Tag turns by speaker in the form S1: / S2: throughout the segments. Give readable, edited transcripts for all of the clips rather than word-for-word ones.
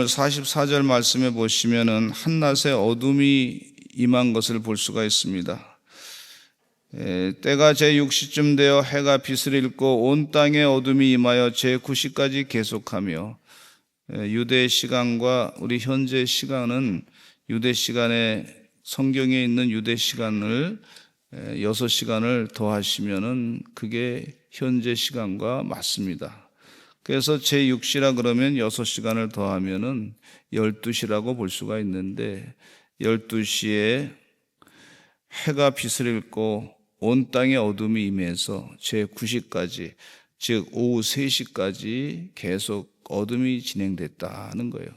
S1: 오늘 44절 말씀에 보시면은 한낮에 어둠이 임한 것을 볼 수가 있습니다. 때가 제6시쯤 되어 해가 빛을 잃고 온 땅에 어둠이 임하여 제9시까지 계속하며, 유대 시간과 우리 현재 시간은 유대 시간에 성경에 있는 유대 시간을 6시간을 더하시면은 그게 현재 시간과 맞습니다. 그래서 제6시라 그러면 6시간을 더하면은 12시라고 볼 수가 있는데, 12시에 해가 빛을 잃고 온 땅에 어둠이 임해서 제9시까지, 즉 오후 3시까지 계속 어둠이 진행됐다는 거예요.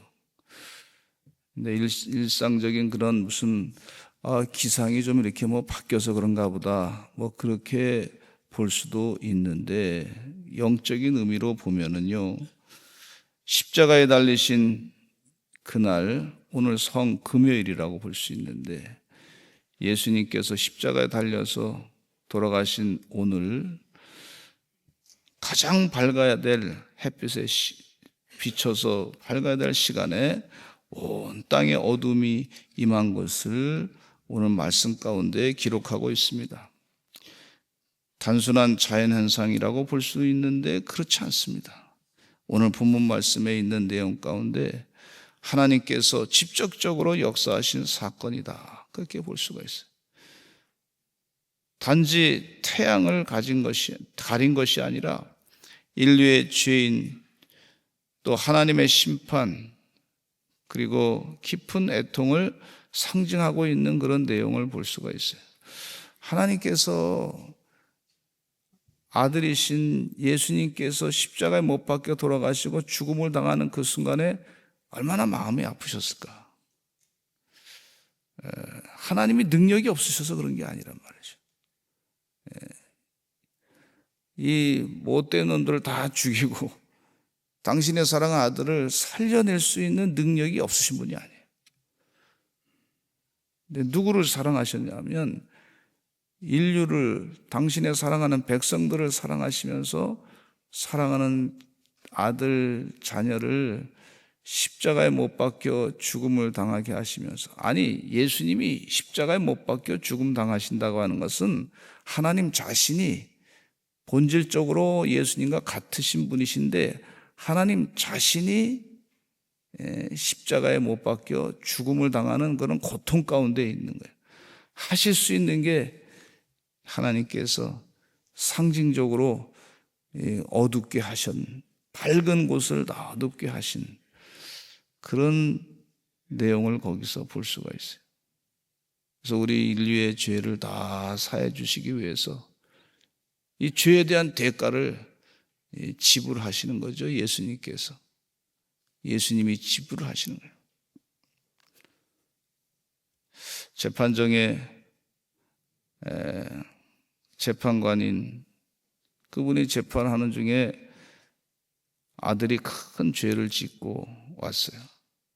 S1: 근데 일상적인 그런 무슨 기상이 좀 이렇게 바뀌어서 그런가 보다, 그렇게 볼 수도 있는데, 영적인 의미로 보면은요, 십자가에 달리신 그날, 오늘 성금요일이라고 볼 수 있는데, 예수님께서 십자가에 달려서 돌아가신 오늘 가장 밝아야 될 햇빛에 비춰서 밝아야 될 시간에 온 땅에 어둠이 임한 것을 오늘 말씀 가운데 기록하고 있습니다. 단순한 자연현상이라고 볼 수 있는데 그렇지 않습니다. 오늘 본문 말씀에 있는 내용 가운데 하나님께서 직접적으로 역사하신 사건이다, 그렇게 볼 수가 있어요. 단지 태양을 가린 것이 아니라 인류의 죄인, 또 하나님의 심판, 그리고 깊은 애통을 상징하고 있는 그런 내용을 볼 수가 있어요. 하나님께서 아들이신 예수님께서 십자가에 못 박혀 돌아가시고 죽음을 당하는 그 순간에 얼마나 마음이 아프셨을까. 하나님이 능력이 없으셔서 그런 게 아니란 말이죠. 이 못된 놈들을 다 죽이고 당신의 사랑하는 아들을 살려낼 수 있는 능력이 없으신 분이 아니에요. 근데 누구를 사랑하셨냐면 인류를, 당신의 사랑하는 백성들을 사랑하시면서 사랑하는 아들, 자녀를 십자가에 못 박혀 죽음을 당하게 하시면서, 아니 예수님이 십자가에 못 박혀 죽음 당하신다고 하는 것은 하나님 자신이 본질적으로 예수님과 같으신 분이신데 하나님 자신이 십자가에 못 박혀 죽음을 당하는 그런 고통 가운데 있는 거예요. 하실 수 있는 게 하나님께서 상징적으로 어둡게 하신, 밝은 곳을 다 어둡게 하신 그런 내용을 거기서 볼 수가 있어요. 그래서 우리 인류의 죄를 다 사해 주시기 위해서 이 죄에 대한 대가를 지불하시는 거죠. 예수님께서. 예수님이 지불을 하시는 거예요. 재판정에 재판관인 그분이 재판하는 중에 아들이 큰 죄를 짓고 왔어요.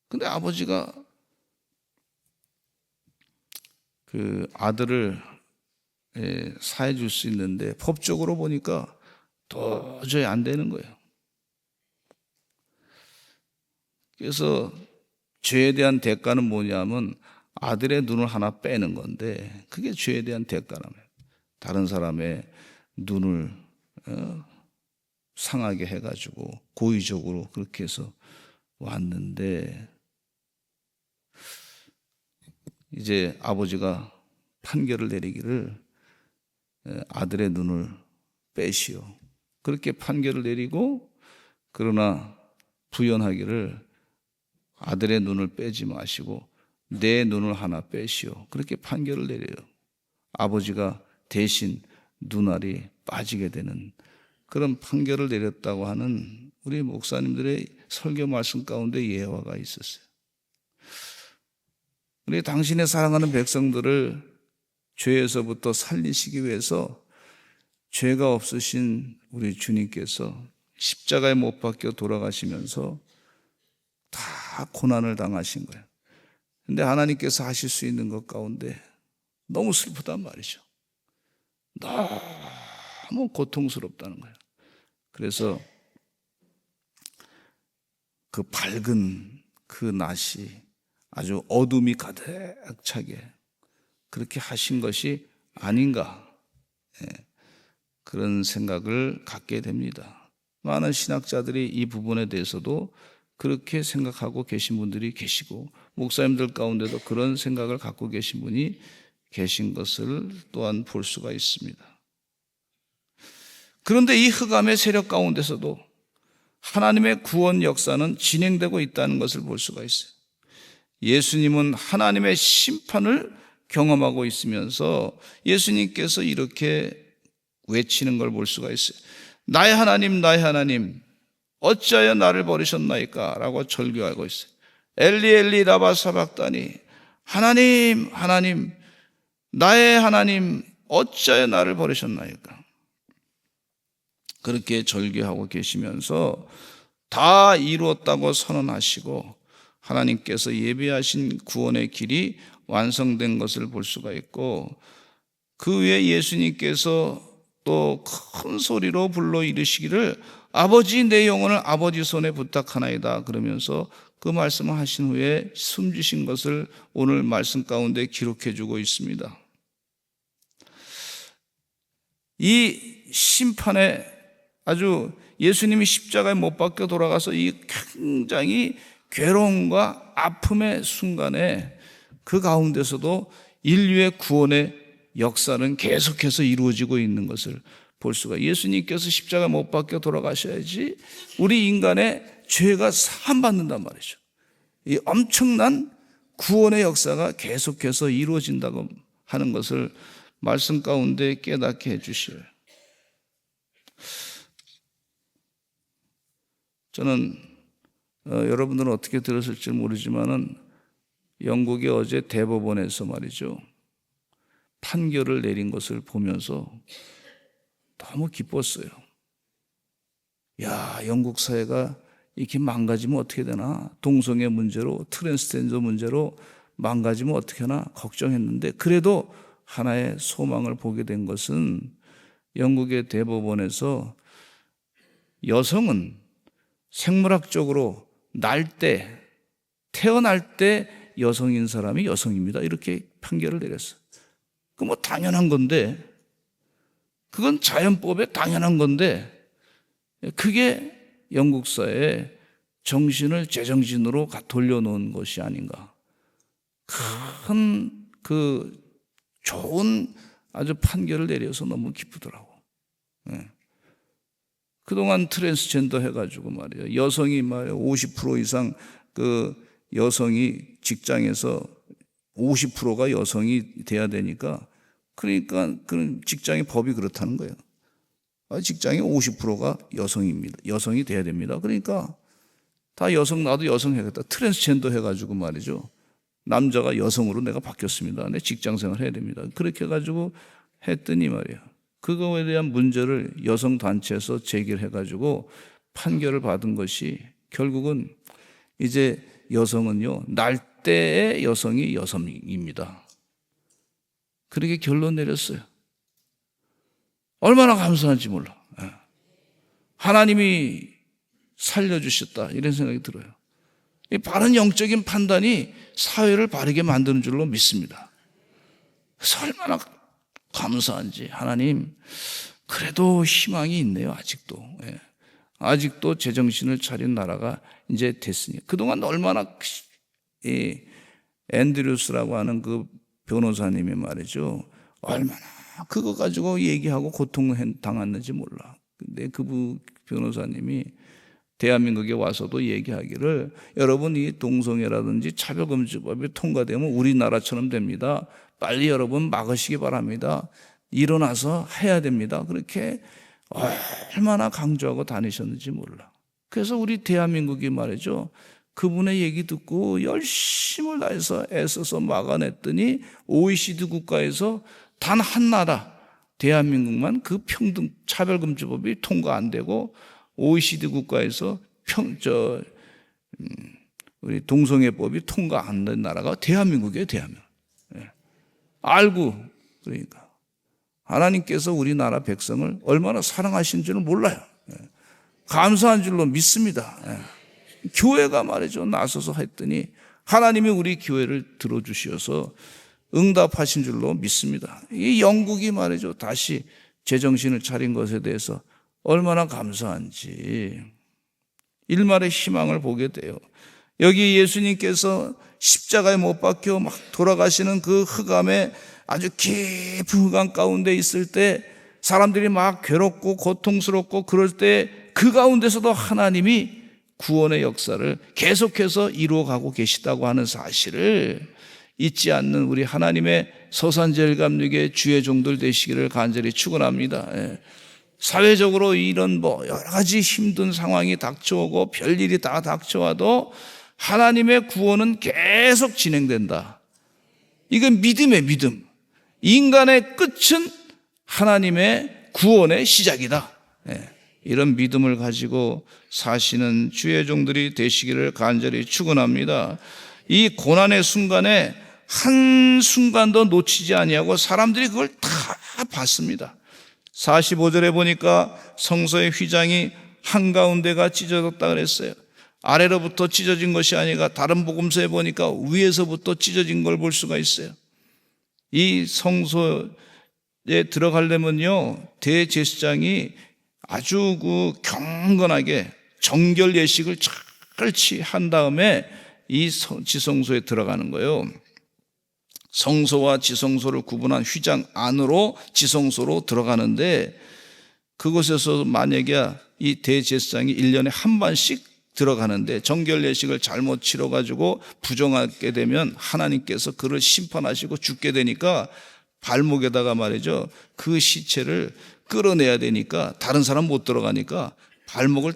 S1: 근데 아버지가 그 아들을 사해 줄 수 있는데 법적으로 보니까 도저히 안 되는 거예요. 그래서 죄에 대한 대가는 뭐냐면 아들의 눈을 하나 빼는 건데 그게 죄에 대한 대가라며. 다른 사람의 눈을 상하게 해가지고 고의적으로 그렇게 해서 왔는데, 이제 아버지가 판결을 내리기를 아들의 눈을 빼시오, 그렇게 판결을 내리고, 그러나 부연하기를 아들의 눈을 빼지 마시고 내 눈을 하나 빼시오, 그렇게 판결을 내려요. 아버지가 대신 눈알이 빠지게 되는 그런 판결을 내렸다고 하는 우리 목사님들의 설교 말씀 가운데 예화가 있었어요. 우리 당신의 사랑하는 백성들을 죄에서부터 살리시기 위해서 죄가 없으신 우리 주님께서 십자가에 못 박혀 돌아가시면서 다 고난을 당하신 거예요. 근데 하나님께서 하실 수 있는 것 가운데 너무 슬프단 말이죠. 너무 고통스럽다는 거예요. 그래서 그 밝은 그 낮이 아주 어둠이 가득 차게 그렇게 하신 것이 아닌가, 그런 생각을 갖게 됩니다. 많은 신학자들이 이 부분에 대해서도 그렇게 생각하고 계신 분들이 계시고, 목사님들 가운데도 그런 생각을 갖고 계신 분이 계신 것을 또한 볼 수가 있습니다. 그런데 이 흑암의 세력 가운데서도 하나님의 구원 역사는 진행되고 있다는 것을 볼 수가 있어요. 예수님은 하나님의 심판을 경험하고 있으면서 예수님께서 이렇게 외치는 걸 볼 수가 있어요. 나의 하나님, 나의 하나님, 어찌하여 나를 버리셨나이까? 라고 절규하고 있어요. 엘리 엘리 라바 사박다니, 하나님, 하나님, 나의 하나님, 어찌하여 나를 버리셨나이까? 그렇게 절규하고 계시면서 다 이루었다고 선언하시고 하나님께서 예비하신 구원의 길이 완성된 것을 볼 수가 있고, 그 후에 예수님께서 또 큰 소리로 불러 이르시기를 아버지, 내 영혼을 아버지 손에 부탁하나이다 그러면서 그 말씀을 하신 후에 숨지신 것을 오늘 말씀 가운데 기록해 주고 있습니다. 이 심판에 아주 예수님이 십자가에 못 박혀 돌아가서 이 굉장히 괴로움과 아픔의 순간에 그 가운데서도 인류의 구원의 역사는 계속해서 이루어지고 있는 것을 볼 수가, 예수님께서 십자가에 못 박혀 돌아가셔야지 우리 인간의 죄가 사함받는단 말이죠. 이 엄청난 구원의 역사가 계속해서 이루어진다고 하는 것을 말씀 가운데 깨닫게 해주시어요. 저는 여러분들은 어떻게 들었을지 모르지만은 영국의 어제 대법원에서 말이죠, 판결을 내린 것을 보면서 너무 기뻤어요. 야, 영국 사회가 이렇게 망가지면 어떻게 되나, 동성애 문제로, 트랜스젠더 문제로 망가지면 어떻게 하나 걱정했는데, 그래도 하나의 소망을 보게 된 것은 영국의 대법원에서 여성은 생물학적으로 태어날 때 여성인 사람이 여성입니다, 이렇게 판결을 내렸어요. 그 뭐 당연한 건데, 그건 자연법에 당연한 건데, 그게 영국 사회의 정신을 제정신으로 돌려놓은 것이 아닌가. 큰 좋은 아주 판결을 내려서 너무 기쁘더라고. 그동안 트랜스젠더 해가지고 말이에요, 여성이 말이에요 50% 이상 그 여성이 직장에서 50%가 여성이 돼야 되니까, 그러니까 그 직장의 법이 그렇다는 거예요. 직장의 50%가 여성입니다. 여성이 돼야 됩니다. 그러니까 다 여성, 나도 여성 해야겠다. 트랜스젠더 해가지고 말이죠, 남자가 여성으로 내가 바뀌었습니다. 내 직장생활 해야 됩니다. 그렇게 해가지고 했더니 말이에요, 그거에 대한 문제를 여성단체에서 제기해가지고 판결을 받은 것이, 결국은 이제 여성은요, 날 때의 여성이 여성입니다. 그렇게 결론 내렸어요. 얼마나 감사한지 몰라. 하나님이 살려주셨다, 이런 생각이 들어요. 이 바른 영적인 판단이 사회를 바르게 만드는 줄로 믿습니다. 그래서 얼마나 감사한지, 하나님 그래도 희망이 있네요. 아직도 제정신을 차린 나라가 이제 됐으니. 그동안 얼마나 앤드류스라고 하는 그 변호사님이 말이죠, 얼마나 그거 가지고 얘기하고 고통당했는지 몰라. 근데 그 변호사님이 대한민국에 와서도 얘기하기를, 여러분 이 동성애라든지 차별금지법이 통과되면 우리나라처럼 됩니다. 빨리 여러분 막으시기 바랍니다. 일어나서 해야 됩니다. 그렇게 얼마나 강조하고 다니셨는지 몰라. 그래서 우리 대한민국이 말이죠, 그분의 얘기 듣고 열심을 다해서 애써서 막아냈더니 OECD 국가에서 단 한 나라, 대한민국만 그 평등 차별금지법이 통과 안 되고, OECD 국가에서 우리 동성애법이 통과 안 된 나라가 대한민국이에요, 대한민국. 알고, 그러니까 하나님께서 우리나라 백성을 얼마나 사랑하신 줄은 몰라요. 감사한 줄로 믿습니다. 교회가 말이죠, 나서서 했더니 하나님이 우리 교회를 들어주셔서 응답하신 줄로 믿습니다. 이 영국이 말이죠, 다시 제정신을 차린 것에 대해서 얼마나 감사한지 일말의 희망을 보게 돼요. 여기 예수님께서 십자가에 못 박혀 막 돌아가시는 그 흑암에 아주 깊은 흑암 가운데 있을 때 사람들이 막 괴롭고 고통스럽고 그럴 때 그 가운데서도 하나님이 구원의 역사를 계속해서 이루어가고 계시다고 하는 사실을 잊지 않는 우리 하나님의 서산제일감육의 주의 종들 되시기를 간절히 축원합니다. 사회적으로 이런 여러 가지 힘든 상황이 닥쳐오고 별일이 다 닥쳐와도 하나님의 구원은 계속 진행된다. 이건 믿음의 믿음. 인간의 끝은 하나님의 구원의 시작이다. 이런 믿음을 가지고 사시는 주의 종들이 되시기를 간절히 축원합니다. 이 고난의 순간에 한 순간도 놓치지 아니하고 사람들이 그걸 다 봤습니다. 45절에 보니까 성소의 휘장이 한가운데가 찢어졌다 그랬어요. 아래로부터 찢어진 것이 아니라 다른 복음서에 보니까 위에서부터 찢어진 걸 볼 수가 있어요. 이 성소에 들어가려면요, 대제사장이 아주 경건하게 정결 예식을 철저히 한 다음에 이 지성소에 들어가는 거예요. 성소와 지성소를 구분한 휘장 안으로 지성소로 들어가는데, 그곳에서 만약에 이 대제사장이 1년에 한 번씩 들어가는데 정결 예식을 잘못 치러가지고 부정하게 되면 하나님께서 그를 심판하시고 죽게 되니까 발목에다가 말이죠, 그 시체를 끌어내야 되니까 다른 사람 못 들어가니까 발목을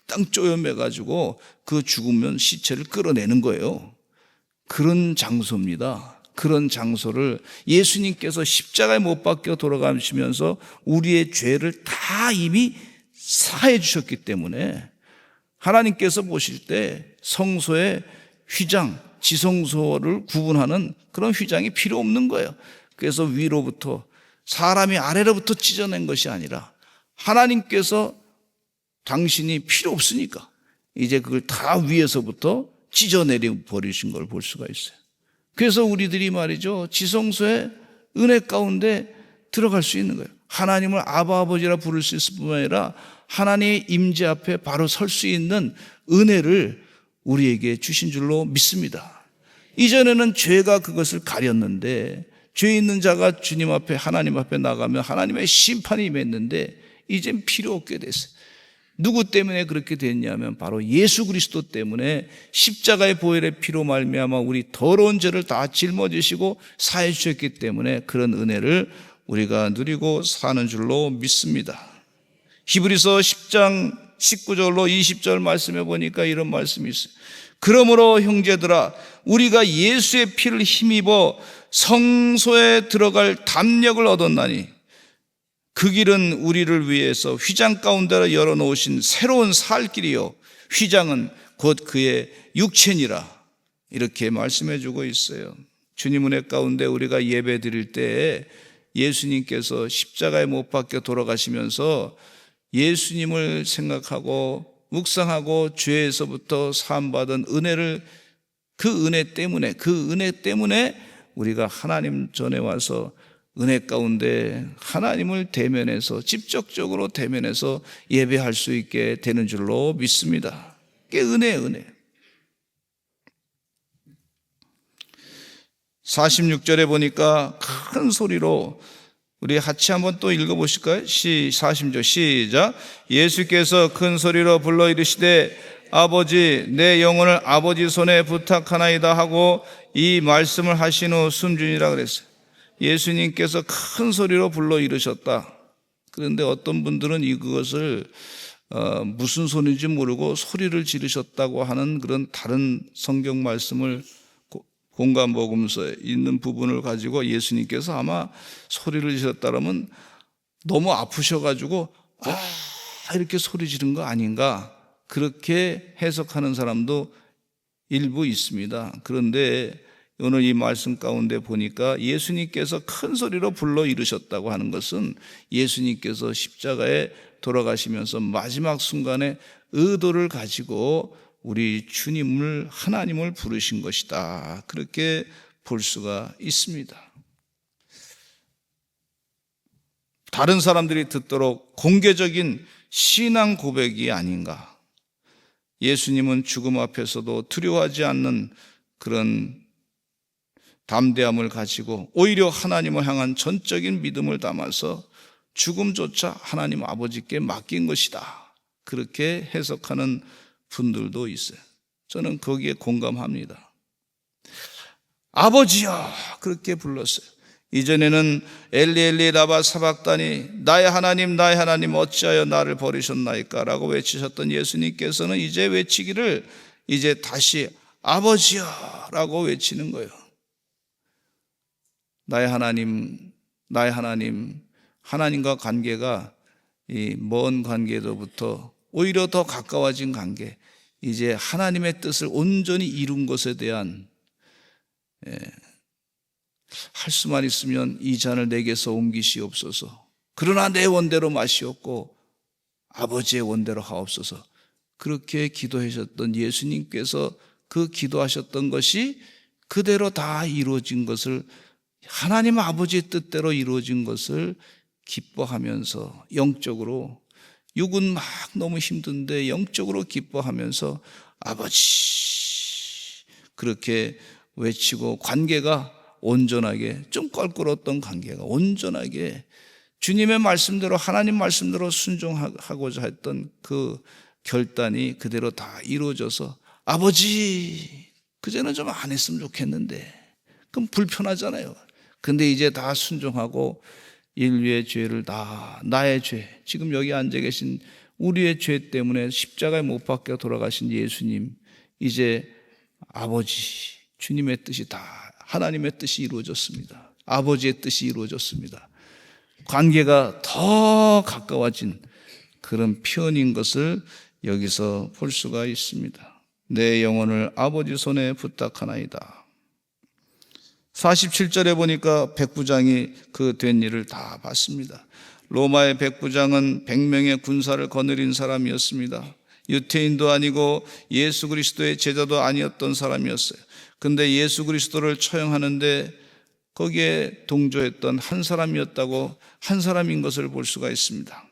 S1: 탕탕 쪼여매가지고 그 죽으면 시체를 끌어내는 거예요. 그런 장소입니다. 그런 장소를 예수님께서 십자가에 못 박혀 돌아가시면서 우리의 죄를 다 이미 사해 주셨기 때문에 하나님께서 보실 때 성소의 휘장, 지성소를 구분하는 그런 휘장이 필요 없는 거예요. 그래서 위로부터, 사람이 아래로부터 찢어낸 것이 아니라 하나님께서 당신이 필요 없으니까 이제 그걸 다 위에서부터 찢어내려 버리신 걸 볼 수가 있어요. 그래서 우리들이 말이죠, 지성소의 은혜 가운데 들어갈 수 있는 거예요. 하나님을 아바 아버지라 부를 수 있을 뿐만 아니라 하나님의 임재 앞에 바로 설 수 있는 은혜를 우리에게 주신 줄로 믿습니다. 이전에는 죄가 그것을 가렸는데, 죄 있는 자가 주님 앞에, 하나님 앞에 나가면 하나님의 심판이 임했는데 이젠 필요 없게 됐어요. 누구 때문에 그렇게 됐냐면 바로 예수 그리스도 때문에 십자가의 보혈의 피로 말미암아 우리 더러운 죄를 다 짊어지시고 사해 주셨기 때문에 그런 은혜를 우리가 누리고 사는 줄로 믿습니다. 히브리서 10장 19절로 20절 말씀해 보니까 이런 말씀이 있어요. 그러므로 형제들아, 우리가 예수의 피를 힘입어 성소에 들어갈 담력을 얻었나니 그 길은 우리를 위해서 휘장 가운데로 열어놓으신 새로운 살 길이요, 휘장은 곧 그의 육체니라. 이렇게 말씀해 주고 있어요. 주님 은혜 가운데 우리가 예배 드릴 때 예수님께서 십자가에 못 박혀 돌아가시면서 예수님을 생각하고 묵상하고 죄에서부터 사함받은 은혜를, 그 은혜 때문에 우리가 하나님 전에 와서 은혜 가운데 하나님을 대면해서, 직접적으로 대면해서 예배할 수 있게 되는 줄로 믿습니다. 그게 은혜. 46절에 보니까 큰 소리로, 우리 같이 한번 또 읽어보실까요? 40절 시작. 예수께서 큰 소리로 불러 이르시되 아버지, 내 영혼을 아버지 손에 부탁하나이다 하고 이 말씀을 하신 후 숨주니라 그랬어요. 예수님께서 큰 소리로 불러 이르셨다. 그런데 어떤 분들은 이것을 무슨 소리인지 모르고 소리를 지르셨다고 하는 그런 다른 성경 말씀을, 공간복음서에 있는 부분을 가지고 예수님께서 아마 소리를 지르셨다면 너무 아프셔가지고 이렇게 소리 지른 거 아닌가, 그렇게 해석하는 사람도 일부 있습니다. 그런데 오늘 이 말씀 가운데 보니까 예수님께서 큰 소리로 불러 이르셨다고 하는 것은 예수님께서 십자가에 돌아가시면서 마지막 순간에 의도를 가지고 우리 주님을, 하나님을 부르신 것이다. 그렇게 볼 수가 있습니다. 다른 사람들이 듣도록 공개적인 신앙 고백이 아닌가. 예수님은 죽음 앞에서도 두려워하지 않는 그런 담대함을 가지고 오히려 하나님을 향한 전적인 믿음을 담아서 죽음조차 하나님 아버지께 맡긴 것이다. 그렇게 해석하는 분들도 있어요. 저는 거기에 공감합니다. 아버지여, 그렇게 불렀어요. 이전에는 엘리 엘리 라마 사박다니, 나의 하나님 어찌하여 나를 버리셨나이까 라고 외치셨던 예수님께서는 이제 외치기를 이제 다시 아버지여 라고 외치는 거예요. 나의 하나님, 하나님과 관계가 이 먼 관계로부터 오히려 더 가까워진 관계, 이제 하나님의 뜻을 온전히 이룬 것에 대한, 할 수만 있으면 이 잔을 내게서 옮기시옵소서. 그러나 내 원대로 마시옵고 아버지의 원대로 하옵소서. 그렇게 기도하셨던 예수님께서 그 기도하셨던 것이 그대로 다 이루어진 것을, 하나님 아버지의 뜻대로 이루어진 것을 기뻐하면서, 영적으로, 육은 막 너무 힘든데 영적으로 기뻐하면서 아버지 그렇게 외치고, 관계가 온전하게, 좀 껄끄러웠던 관계가 온전하게 주님의 말씀대로, 하나님 말씀대로 순종하고자 했던 그 결단이 그대로 다 이루어져서, 아버지 그전에는 좀 안 했으면 좋겠는데, 그럼 불편하잖아요. 근데 이제 다 순종하고 인류의 죄를 다, 나의 죄, 지금 여기 앉아 계신 우리의 죄 때문에 십자가에 못 박혀 돌아가신 예수님, 이제 아버지, 주님의 뜻이 다, 하나님의 뜻이 이루어졌습니다. 아버지의 뜻이 이루어졌습니다. 관계가 더 가까워진 그런 표현인 것을 여기서 볼 수가 있습니다. 내 영혼을 아버지 손에 부탁하나이다. 47절에 보니까 백부장이 그 된 일을 다 봤습니다. 로마의 백부장은 100명의 군사를 거느린 사람이었습니다. 유태인도 아니고 예수 그리스도의 제자도 아니었던 사람이었어요. 근데 예수 그리스도를 처형하는데 거기에 동조했던 한 사람이었다고, 한 사람인 것을 볼 수가 있습니다.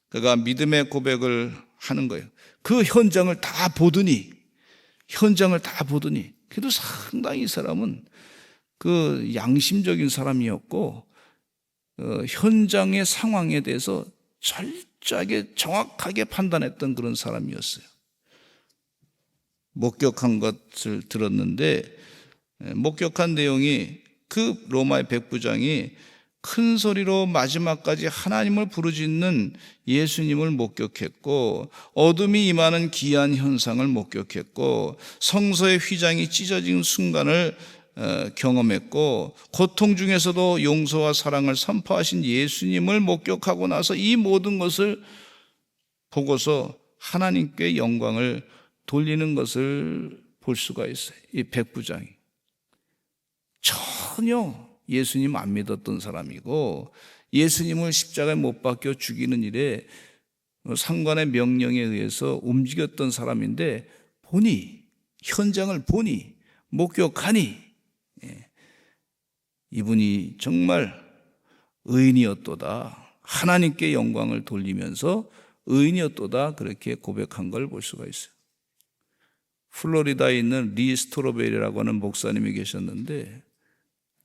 S1: 그가 믿음의 고백을 하는 거예요. 그 현장을 다 보더니, 그래도 상당히 이 사람은 그 양심적인 사람이었고, 현장의 상황에 대해서 철저하게 정확하게 판단했던 그런 사람이었어요. 목격한 것을 들었는데, 목격한 내용이 그 로마의 백부장이 큰 소리로 마지막까지 하나님을 부르짖는 예수님을 목격했고, 어둠이 임하는 기이한 현상을 목격했고, 성소의 휘장이 찢어진 순간을 경험했고, 고통 중에서도 용서와 사랑을 선포하신 예수님을 목격하고 나서 이 모든 것을 보고서 하나님께 영광을 돌리는 것을 볼 수가 있어요. 이 백부장이 전혀 예수님 안 믿었던 사람이고, 예수님을 십자가에 못 박혀 죽이는 일에 상관의 명령에 의해서 움직였던 사람인데, 현장을 보니, 목격하니 이분이 정말 의인이었도다, 하나님께 영광을 돌리면서 의인이었도다, 그렇게 고백한 걸 볼 수가 있어요. 플로리다에 있는 리 스토로벨이라고 하는 목사님이 계셨는데,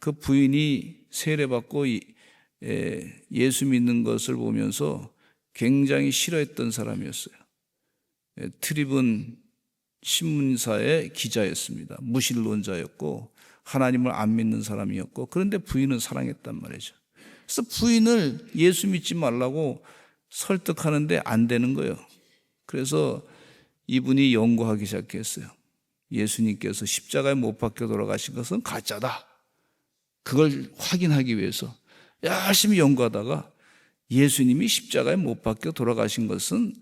S1: 그 부인이 세례받고 예수 믿는 것을 보면서 굉장히 싫어했던 사람이었어요. 트리븐 신문사의 기자였습니다. 무신론자였고 하나님을 안 믿는 사람이었고, 그런데 부인은 사랑했단 말이죠. 그래서 부인을 예수 믿지 말라고 설득하는데 안 되는 거예요. 그래서 이분이 연구하기 시작했어요. 예수님께서 십자가에 못 박혀 돌아가신 것은 가짜다, 그걸 확인하기 위해서 열심히 연구하다가 예수님이 십자가에 못 박혀 돌아가신 것은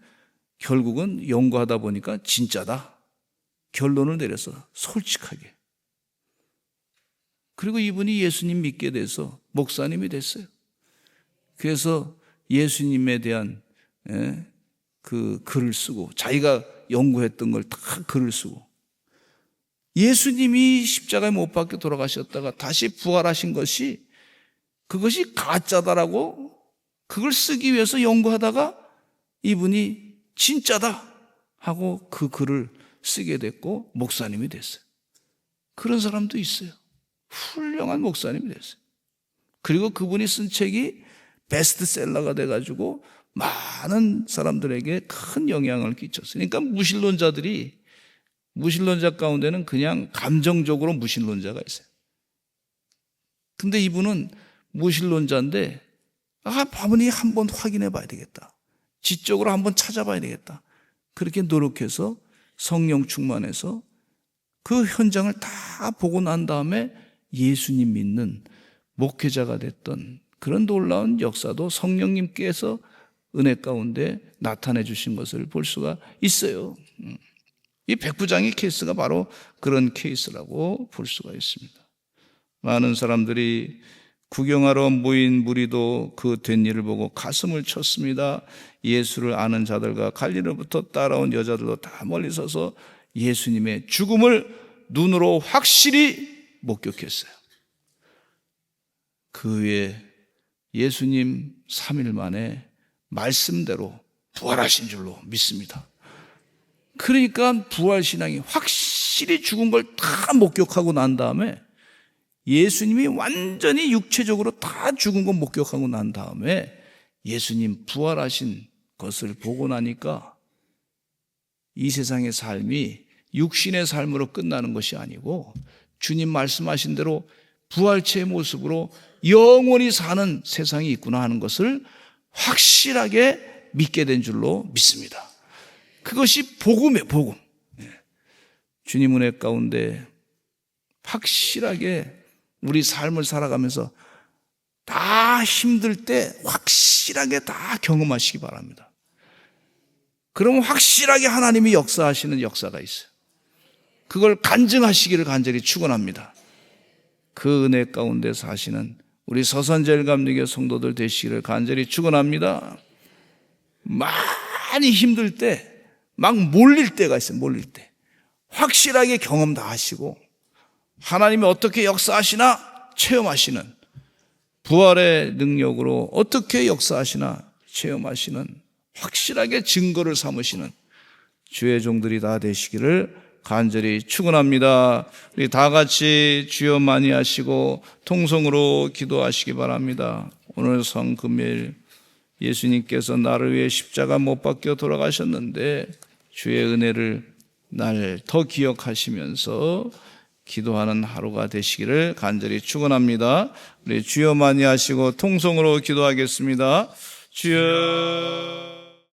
S1: 결국은 연구하다 보니까 진짜다, 결론을 내려서 솔직하게. 그리고 이분이 예수님 믿게 돼서 목사님이 됐어요. 그래서 예수님에 대한 그 글을 쓰고, 자기가 연구했던 걸 다 글을 쓰고, 예수님이 십자가에 못 박혀 돌아가셨다가 다시 부활하신 것이 그것이 가짜다라고 그걸 쓰기 위해서 연구하다가 이분이 진짜다 하고 그 글을 쓰게 됐고 목사님이 됐어요. 그런 사람도 있어요. 훌륭한 목사님이 됐어요. 그리고 그분이 쓴 책이 베스트셀러가 돼가지고 많은 사람들에게 큰 영향을 끼쳤어요. 그러니까 무신론자 가운데는 그냥 감정적으로 무신론자가 있어요. 근데 이분은 무신론자인데 바문이 한번 확인해 봐야 되겠다. 지적으로 한번 찾아봐야 되겠다. 그렇게 노력해서 성령 충만해서 그 현장을 다 보고 난 다음에 예수님 믿는 목회자가 됐던 그런 놀라운 역사도 성령님께서 은혜 가운데 나타내 주신 것을 볼 수가 있어요. 이 백부장의 케이스가 바로 그런 케이스라고 볼 수가 있습니다. 많은 사람들이 구경하러 모인 무리도 그 된 일을 보고 가슴을 쳤습니다. 예수를 아는 자들과 갈릴리로부터 따라온 여자들도 다 멀리 서서 예수님의 죽음을 눈으로 확실히 목격했어요. 그 후에 예수님 3일 만에 말씀대로 부활하신 줄로 믿습니다. 그러니까 부활신앙이 확실히 죽은 걸 다 목격하고 난 다음에 예수님이 완전히 육체적으로 다 죽은 걸 목격하고 난 다음에 예수님 부활하신 것을 보고 나니까 이 세상의 삶이 육신의 삶으로 끝나는 것이 아니고 주님 말씀하신 대로 부활체의 모습으로 영원히 사는 세상이 있구나 하는 것을 확실하게 믿게 된 줄로 믿습니다. 그것이 복음이에요, 복음. 주님 은혜 가운데 확실하게 우리 삶을 살아가면서 다 힘들 때 확실하게 다 경험하시기 바랍니다. 그러면 확실하게 하나님이 역사하시는 역사가 있어요. 그걸 간증하시기를 간절히 축원합니다. 그 은혜 가운데 사시는 우리 서산제일감리교 성도들 되시기를 간절히 축원합니다. 많이 힘들 때 막 몰릴 때가 있어요. 몰릴 때 확실하게 경험 다 하시고 하나님이 어떻게 역사하시나 체험하시는, 부활의 능력으로 어떻게 역사하시나 체험하시는, 확실하게 증거를 삼으시는 주의 종들이 다 되시기를 간절히 축원합니다. 우리 다 같이 주여 많이 하시고 통성으로 기도하시기 바랍니다. 오늘 성금요일 예수님께서 나를 위해 십자가 못 박혀 돌아가셨는데 주의 은혜를 날 더 기억하시면서 기도하는 하루가 되시기를 간절히 축원합니다. 우리 주여 많이 하시고 통성으로 기도하겠습니다. 주여